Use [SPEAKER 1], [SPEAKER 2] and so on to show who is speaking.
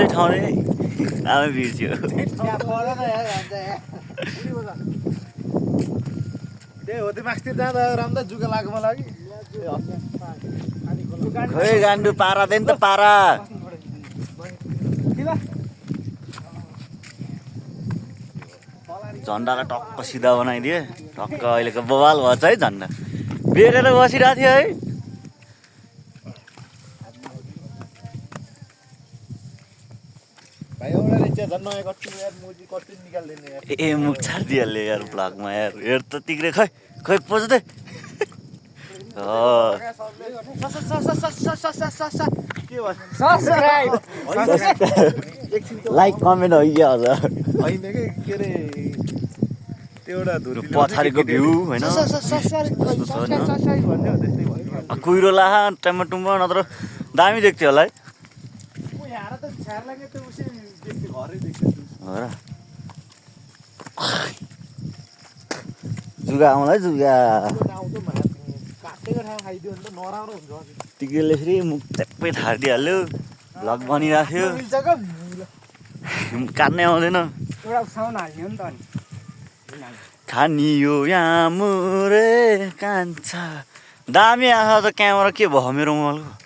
[SPEAKER 1] कुनै ठाउँ नै नामै बिर्स्यो
[SPEAKER 2] त्यही हो त्यो मास्तिर जाँदा राम्रो जुका लाग्यो मलाई
[SPEAKER 1] खोइ गान्डु पारा दे नि त पारा झन्डालाई टक्क सिधा बनाइदिए टक्क अहिलेको बवाल भएछ है झन्डा बेरेर बसिरहेको थियो है
[SPEAKER 2] भाइ एउटा रहेछ झन् नयाँ कति यार मुजी कति निकाल्दैन यार
[SPEAKER 1] ए मुख छाडिदिइहाल्यो यार ब्लगमा यार हेर त तिग्रे खै खै पोज दे लाइक कमेन्ट होइगयो हजुर
[SPEAKER 2] होइन के अरे त्यो एउटा धुरी
[SPEAKER 1] पछाडिको भ्यू होइन कुहिरो लाहा टमाटुम्बा नत्र दामी देख्थ्यो होला है हो र जुगा आउँला है जुगा तिग्रेले फेरि मुख ट्याप्पै थारिदिइहाल्यो भ्लग बनिरहेको थियो काट्नै आउँदैन खानियो यहाँ मुरे कान्छा दामी आएको त क्यामेरा के भयो मेरो मोबाइलको